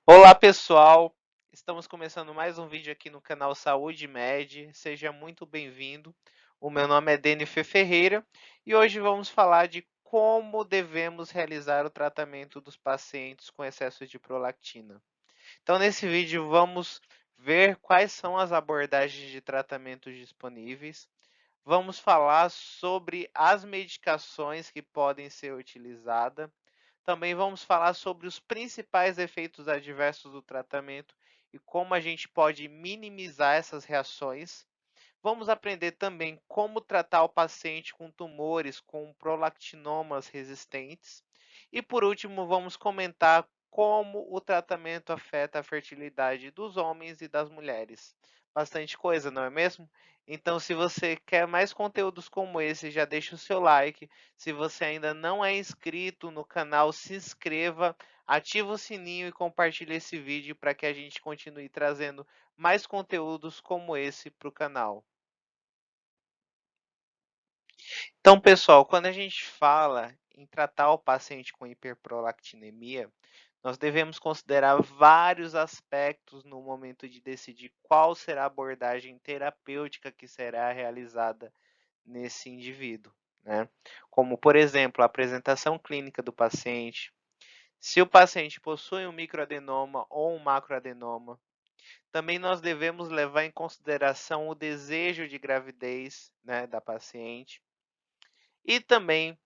Olá pessoal, estamos começando mais um vídeo aqui no canal Saúde Med, seja muito bem-vindo. O meu nome é Denifer Ferreira e hoje vamos falar de como devemos realizar o tratamento dos pacientes com excesso de prolactina. Então nesse vídeo vamos ver quais são as abordagens de tratamento disponíveis, vamos falar sobre as medicações que podem ser utilizadas. Também vamos falar sobre os principais efeitos adversos do tratamento e como a gente pode minimizar essas reações. Vamos aprender também como tratar o paciente com tumores com prolactinomas resistentes. E por último, vamos comentar como o tratamento afeta a fertilidade dos homens e das mulheres. Bastante coisa, não é mesmo? Então, se você quer mais conteúdos como esse, já deixa o seu like. Se você ainda não é inscrito no canal, se inscreva, ativa o sininho e compartilhe esse vídeo para que a gente continue trazendo mais conteúdos como esse para o canal. Então, pessoal, quando a gente fala em tratar o paciente com hiperprolactinemia, nós devemos considerar vários aspectos no momento de decidir qual será a abordagem terapêutica que será realizada nesse indivíduo, né? Como, por exemplo, a apresentação clínica do paciente, se o paciente possui um microadenoma ou um macroadenoma. Também nós devemos levar em consideração o desejo de gravidez, né, da paciente. E também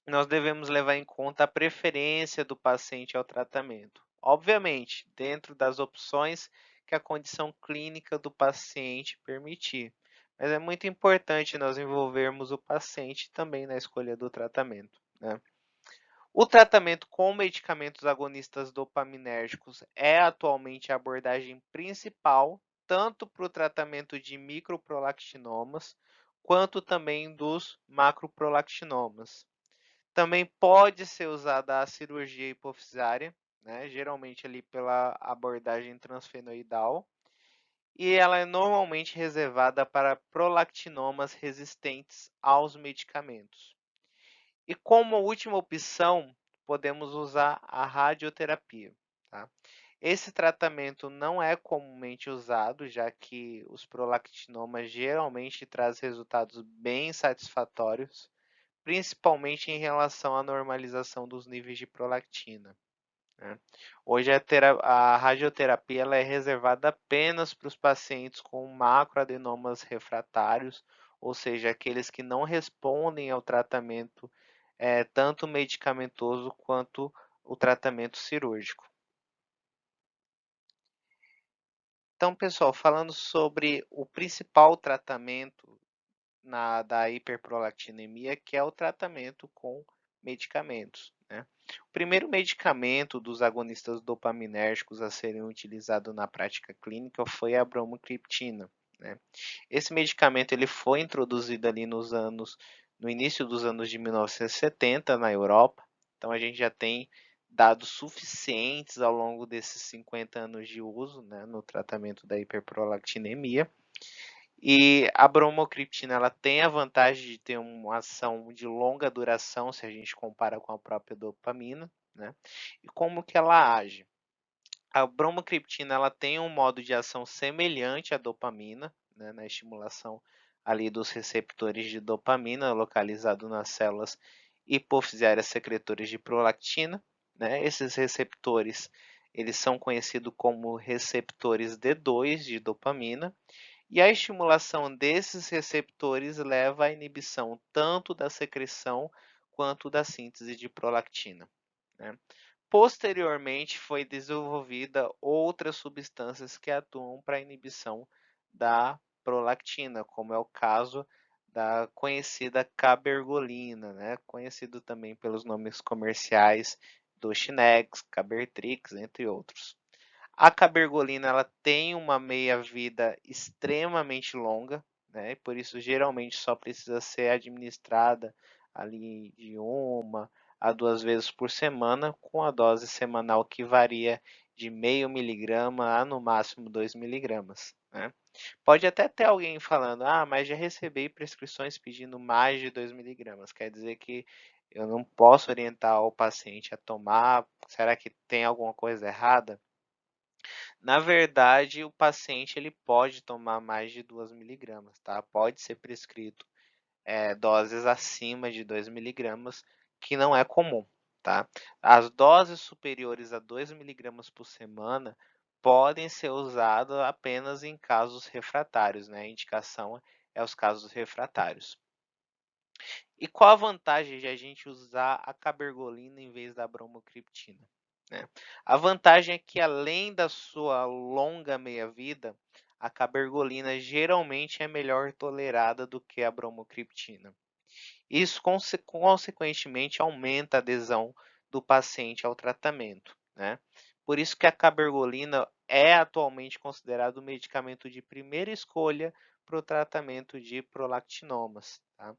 nós devemos levar em conta a preferência do paciente ao tratamento. Obviamente, dentro das opções que a condição clínica do paciente permitir. Mas é muito importante nós envolvermos o paciente também na escolha do tratamento, né? O tratamento com medicamentos agonistas dopaminérgicos é atualmente a abordagem principal, tanto para o tratamento de microprolactinomas, quanto também dos macroprolactinomas. Também pode ser usada a cirurgia hipofisária, né, geralmente ali pela abordagem transfenoidal, e ela é normalmente reservada para prolactinomas resistentes aos medicamentos. E como última opção, podemos usar a radioterapia. Tá? Esse tratamento não é comumente usado, já que os prolactinomas geralmente trazem resultados bem satisfatórios, principalmente em relação à normalização dos níveis de prolactina. Né? Hoje a radioterapia ela é reservada apenas para os pacientes com macroadenomas refratários, ou seja, aqueles que não respondem ao tratamento tanto medicamentoso quanto o tratamento cirúrgico. Então, pessoal, falando sobre o principal tratamento da hiperprolactinemia, que é o tratamento com medicamentos. Né? O primeiro medicamento dos agonistas dopaminérgicos a serem utilizado na prática clínica foi a bromocriptina. Né? Esse medicamento ele foi introduzido ali no início dos anos de 1970 na Europa. Então a gente já tem dados suficientes ao longo desses 50 anos de uso, né, no tratamento da hiperprolactinemia. E a bromocriptina ela tem a vantagem de ter uma ação de longa duração, se a gente compara com a própria dopamina, né? E como que ela age? A bromocriptina ela tem um modo de ação semelhante à dopamina, né, na estimulação ali dos receptores de dopamina localizado nas células hipofisiárias secretoras de prolactina, né? Esses receptores eles são conhecidos como receptores D2 de dopamina e a estimulação desses receptores leva à inibição tanto da secreção quanto da síntese de prolactina. Né? Posteriormente, foi desenvolvida outras substâncias que atuam para a inibição da prolactina, como é o caso da conhecida cabergolina, né? Conhecido também pelos nomes comerciais do Xinex, Cabertrix, entre outros. A cabergolina ela tem uma meia-vida extremamente longa, né? Por isso geralmente só precisa ser administrada ali de 1 a 2 vezes por semana, com a dose semanal que varia de meio miligrama a no máximo 2 miligramas. Né? Pode até ter alguém falando, mas já recebi prescrições pedindo mais de 2 miligramas. Quer dizer que eu não posso orientar o paciente a tomar? Será que tem alguma coisa errada? Na verdade, o paciente ele pode tomar mais de 2 miligramas, tá? Pode ser prescrito doses acima de 2 miligramas, que não é comum, tá? As doses superiores a 2 miligramas por semana podem ser usadas apenas em casos refratários, né? A indicação é os casos refratários. E qual a vantagem de a gente usar a cabergolina em vez da bromocriptina, né? A vantagem é que, além da sua longa meia-vida, a cabergolina geralmente é melhor tolerada do que a bromocriptina. Isso, consequentemente, aumenta a adesão do paciente ao tratamento, né? Por isso que a cabergolina é atualmente considerado o medicamento de primeira escolha para o tratamento de prolactinomas, tá?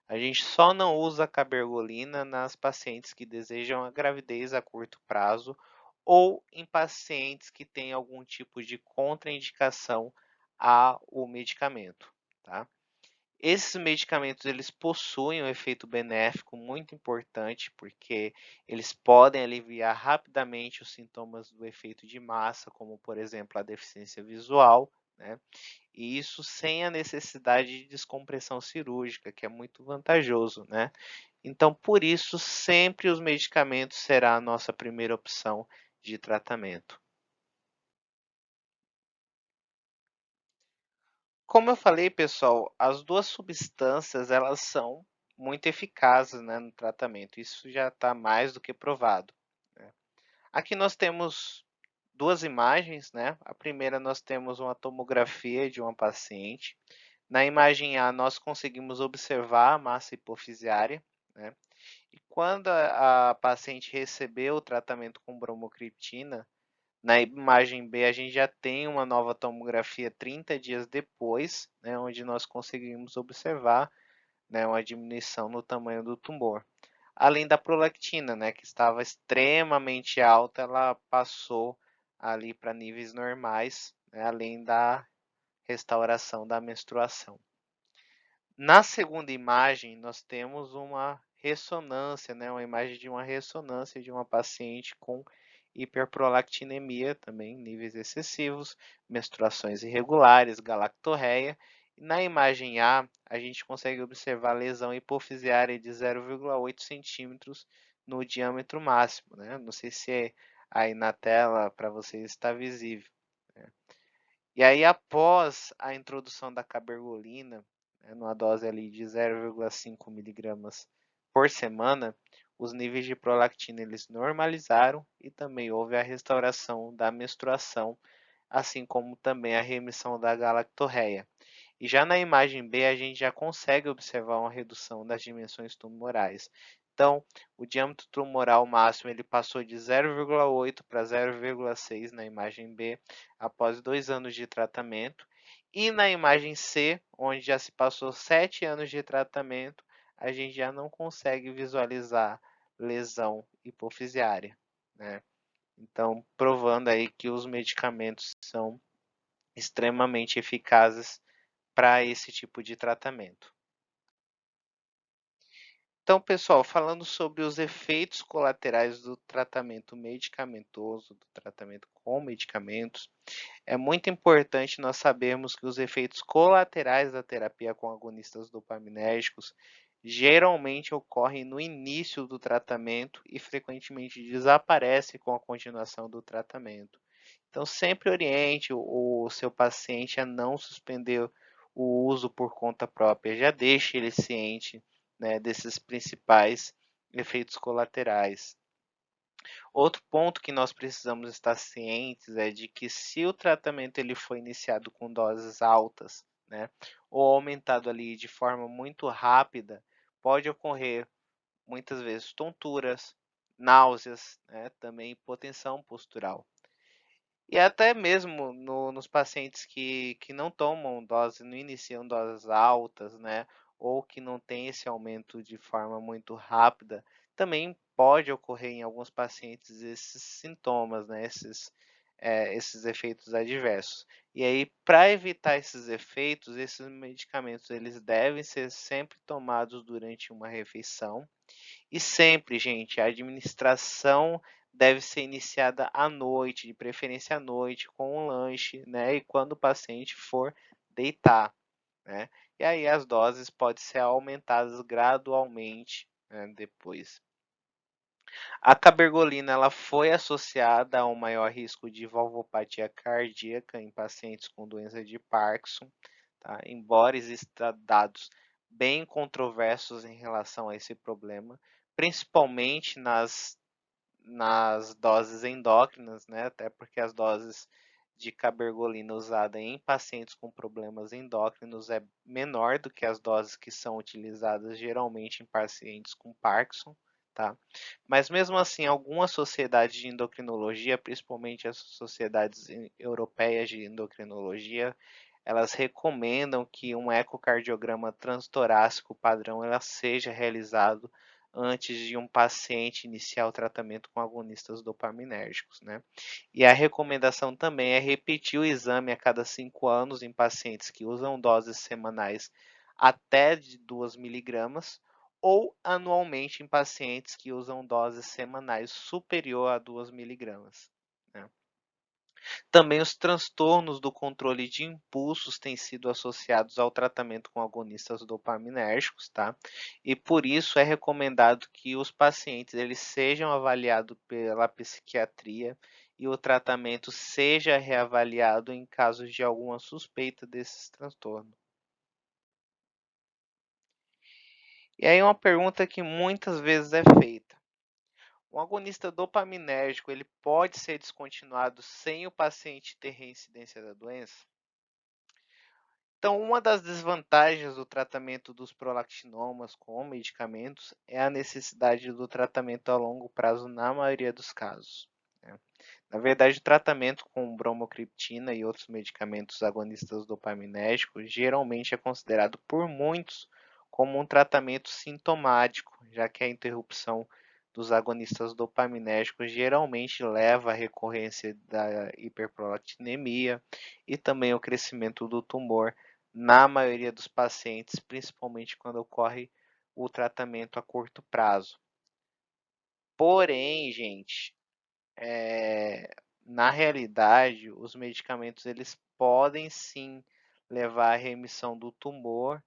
A gente só não usa a cabergolina nas pacientes que desejam a gravidez a curto prazo ou em pacientes que têm algum tipo de contraindicação ao medicamento, tá? Esses medicamentos eles possuem um efeito benéfico muito importante, porque eles podem aliviar rapidamente os sintomas do efeito de massa, como por exemplo a deficiência visual, né? E isso sem a necessidade de descompressão cirúrgica, que é muito vantajoso, né? Então, por isso, sempre os medicamentos será a nossa primeira opção de tratamento. Como eu falei, pessoal, as duas substâncias elas são muito eficazes, né, no tratamento. Isso já está mais do que provado, né? Aqui nós temos duas imagens, né? A primeira nós temos uma tomografia de uma paciente. Na imagem A nós conseguimos observar a massa hipofisiária, né? E quando a paciente recebeu o tratamento com bromocriptina, na imagem B, a gente já tem uma nova tomografia 30 dias depois, né, onde nós conseguimos observar, né, uma diminuição no tamanho do tumor. Além da prolactina, né, que estava extremamente alta, ela passou ali para níveis normais, né, além da restauração da menstruação. Na segunda imagem, nós temos uma ressonância, né, uma imagem de uma ressonância de uma paciente com hiperprolactinemia, também níveis excessivos, menstruações irregulares, galactorreia. E na imagem A gente consegue observar lesão hipofisiária de 0,8 centímetros no diâmetro máximo, né? Não sei se aí na tela para vocês está visível, né? E aí, após a introdução da cabergolina, né, numa dose ali de 0,5 miligramas por semana, os níveis de prolactina eles normalizaram e também houve a restauração da menstruação, assim como também a remissão da galactorreia. E já na imagem B, a gente já consegue observar uma redução das dimensões tumorais. Então, o diâmetro tumoral máximo ele passou de 0,8 para 0,6 na imagem B, após 2 anos de tratamento. E na imagem C, onde já se passou 7 anos de tratamento, a gente já não consegue visualizar lesão hipofisiária, né? Então, provando aí que os medicamentos são extremamente eficazes para esse tipo de tratamento. Então, pessoal, falando sobre os efeitos colaterais do tratamento medicamentoso, do tratamento com medicamentos, é muito importante nós sabermos que os efeitos colaterais da terapia com agonistas dopaminérgicos geralmente ocorrem no início do tratamento e frequentemente desaparecem com a continuação do tratamento. Então, sempre oriente o seu paciente a não suspender o uso por conta própria, já deixe ele ciente, né, desses principais efeitos colaterais. Outro ponto que nós precisamos estar cientes é de que se o tratamento ele foi iniciado com doses altas, né, ou aumentado ali de forma muito rápida, pode ocorrer muitas vezes tonturas, náuseas, né, também hipotensão postural. E até mesmo nos pacientes que não tomam dose, não iniciam doses altas, né, ou que não tem esse aumento de forma muito rápida, também pode ocorrer em alguns pacientes esses sintomas, né, esses efeitos adversos. E aí, para evitar esses efeitos, esses medicamentos eles devem ser sempre tomados durante uma refeição, e sempre, gente, a administração deve ser iniciada à noite, de preferência à noite, com um lanche, né? E quando o paciente for deitar, né? E aí as doses podem ser aumentadas gradualmente, né, depois. A cabergolina ela foi associada a um maior risco de valvopatia cardíaca em pacientes com doença de Parkinson, tá? Embora existam dados bem controversos em relação a esse problema, principalmente nas doses endócrinas, né? Até porque as doses de cabergolina usada em pacientes com problemas endócrinos é menor do que as doses que são utilizadas geralmente em pacientes com Parkinson, tá? Mas mesmo assim, algumas sociedades de endocrinologia, principalmente as sociedades europeias de endocrinologia, elas recomendam que um ecocardiograma transtorácico padrão ela seja realizado antes de um paciente iniciar o tratamento com agonistas dopaminérgicos, né? E a recomendação também é repetir o exame a cada 5 anos em pacientes que usam doses semanais até de 2 miligramas ou anualmente em pacientes que usam doses semanais superior a 2 miligramas, né? Também os transtornos do controle de impulsos têm sido associados ao tratamento com agonistas dopaminérgicos, tá? E por isso é recomendado que os pacientes eles sejam avaliados pela psiquiatria e o tratamento seja reavaliado em casos de alguma suspeita desses transtornos. E aí uma pergunta que muitas vezes é feita: um agonista dopaminérgico ele pode ser descontinuado sem o paciente ter reincidência da doença? Então, uma das desvantagens do tratamento dos prolactinomas com medicamentos é a necessidade do tratamento a longo prazo na maioria dos casos, né? Na verdade, o tratamento com bromocriptina e outros medicamentos agonistas dopaminérgicos geralmente é considerado por muitos como um tratamento sintomático, já que a interrupção dos agonistas dopaminérgicos geralmente leva à recorrência da hiperprolactinemia e também ao crescimento do tumor na maioria dos pacientes, principalmente quando ocorre o tratamento a curto prazo. Porém, gente, na realidade, os medicamentos eles podem sim levar à remissão do tumor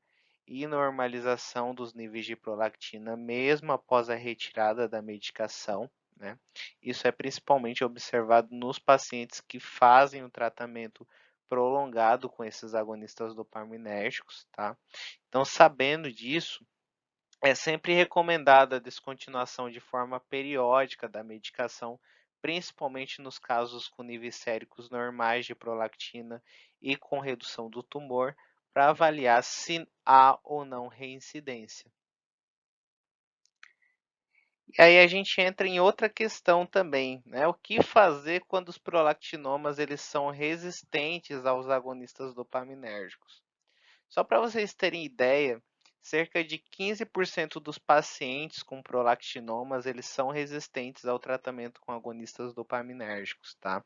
e normalização dos níveis de prolactina, mesmo após a retirada da medicação, né? Isso é principalmente observado nos pacientes que fazem o tratamento prolongado com esses agonistas dopaminérgicos, tá? Então, sabendo disso, é sempre recomendada a descontinuação de forma periódica da medicação, principalmente nos casos com níveis séricos normais de prolactina e com redução do tumor, para avaliar se há ou não reincidência. E aí a gente entra em outra questão também, né? O que fazer quando os prolactinomas eles são resistentes aos agonistas dopaminérgicos? Só para vocês terem ideia, cerca de 15% dos pacientes com prolactinomas eles são resistentes ao tratamento com agonistas dopaminérgicos, tá?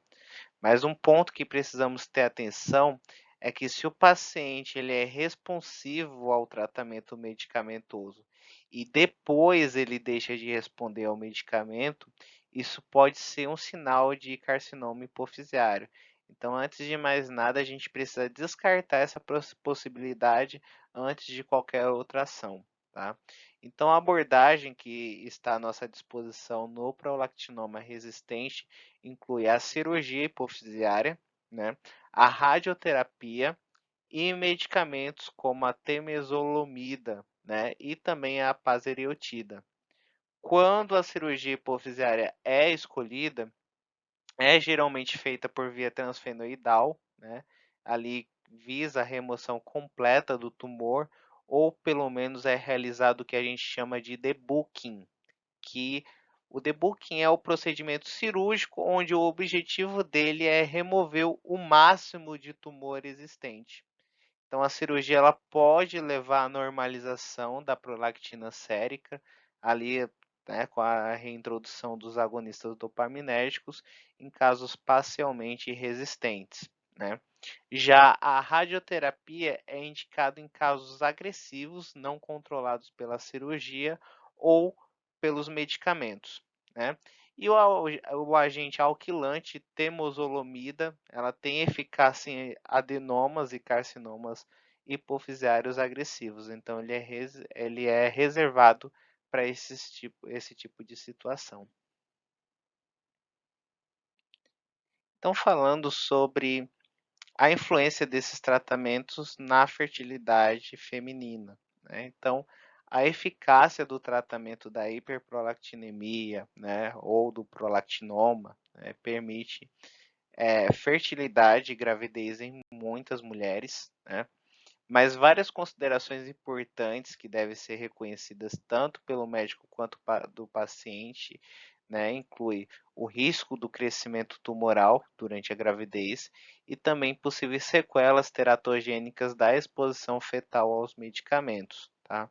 Mas um ponto que precisamos ter atenção é que se o paciente ele é responsivo ao tratamento medicamentoso e depois ele deixa de responder ao medicamento, isso pode ser um sinal de carcinoma hipofisiário. Então, antes de mais nada, a gente precisa descartar essa possibilidade antes de qualquer outra ação, tá? Então, a abordagem que está à nossa disposição no prolactinoma resistente inclui a cirurgia hipofisiária, né, a radioterapia e medicamentos como a temozolomida, né, e também a paseriotida. Quando a cirurgia hipofisiária é escolhida, é geralmente feita por via transfenoidal, né, ali visa a remoção completa do tumor, ou pelo menos é realizado o que a gente chama de debulking, que o debulking é o procedimento cirúrgico onde o objetivo dele é remover o máximo de tumor existente. Então a cirurgia ela pode levar à normalização da prolactina sérica, ali, né, com a reintrodução dos agonistas dopaminérgicos em casos parcialmente resistentes, né? Já a radioterapia é indicada em casos agressivos não controlados pela cirurgia ou pelos medicamentos, né? E o agente alquilante temozolomida, ela tem eficácia em adenomas e carcinomas hipofisiários agressivos, então ele é reservado para esse tipo de situação. Então, falando sobre a influência desses tratamentos na fertilidade feminina, né? Então, a eficácia do tratamento da hiperprolactinemia, né, ou do prolactinoma, né, permite fertilidade e gravidez em muitas mulheres, né? Mas várias considerações importantes que devem ser reconhecidas tanto pelo médico quanto do paciente, né, inclui o risco do crescimento tumoral durante a gravidez e também possíveis sequelas teratogênicas da exposição fetal aos medicamentos, tá?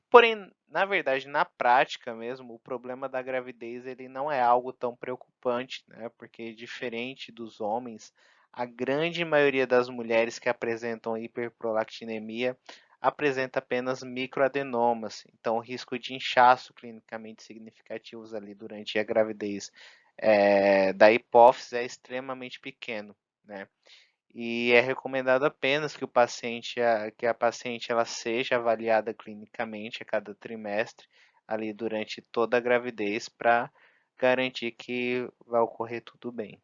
Porém, na verdade, na prática mesmo, o problema da gravidez ele não é algo tão preocupante, né? Porque diferente dos homens, a grande maioria das mulheres que apresentam hiperprolactinemia apresenta apenas microadenomas, então o risco de inchaço clinicamente significativos ali durante a gravidez da hipófise é extremamente pequeno, né? E é recomendado apenas que a paciente ela seja avaliada clinicamente a cada trimestre, ali durante toda a gravidez, para garantir que vai ocorrer tudo bem.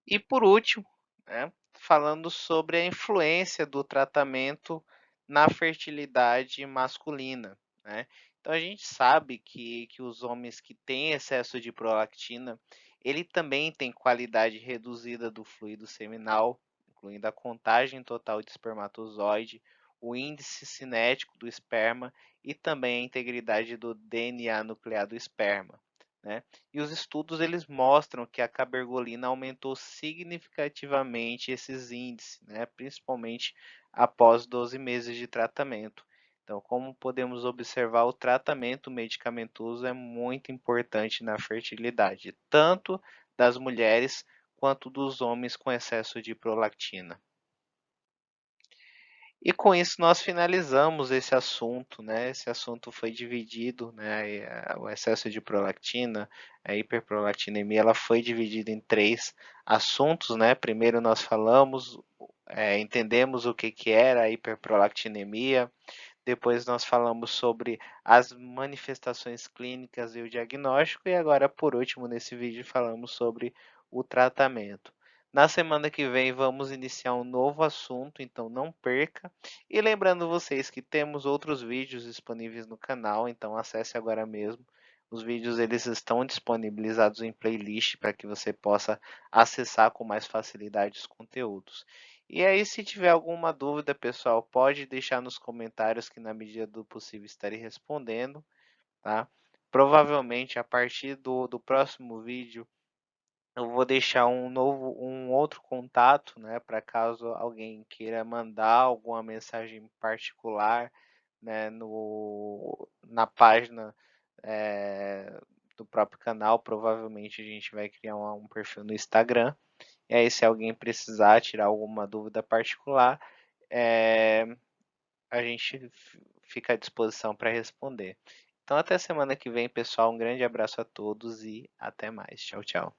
E por último, né, falando sobre a influência do tratamento na fertilidade masculina, né? Então a gente sabe que os homens que têm excesso de prolactina, ele também tem qualidade reduzida do fluido seminal, incluindo a contagem total de espermatozoide, o índice cinético do esperma e também a integridade do DNA nuclear do esperma, né? E os estudos eles mostram que a cabergolina aumentou significativamente esses índices, né, principalmente após 12 meses de tratamento. Então, como podemos observar, o tratamento medicamentoso é muito importante na fertilidade, tanto das mulheres quanto dos homens com excesso de prolactina. E com isso nós finalizamos esse assunto, né? Esse assunto foi dividido, né? O excesso de prolactina, a hiperprolactinemia, ela foi dividida em três assuntos, né? Primeiro nós falamos, entendemos o que que era a hiperprolactinemia, depois nós falamos sobre as manifestações clínicas e o diagnóstico, e agora, por último, nesse vídeo falamos sobre o tratamento. Na semana que vem vamos iniciar um novo assunto, então não perca. E lembrando vocês que temos outros vídeos disponíveis no canal, então acesse agora mesmo. Os vídeos eles estão disponibilizados em playlist para que você possa acessar com mais facilidade os conteúdos. E aí, se tiver alguma dúvida, pessoal, pode deixar nos comentários que na medida do possível estarei respondendo, tá? Provavelmente a partir do próximo vídeo eu vou deixar um outro contato, né, para caso alguém queira mandar alguma mensagem particular, né, na página do próprio canal. Provavelmente a gente vai criar um perfil no Instagram. E aí, se alguém precisar tirar alguma dúvida particular, é, a gente fica à disposição para responder. Então, até semana que vem, pessoal. Um grande abraço a todos e até mais. Tchau, tchau.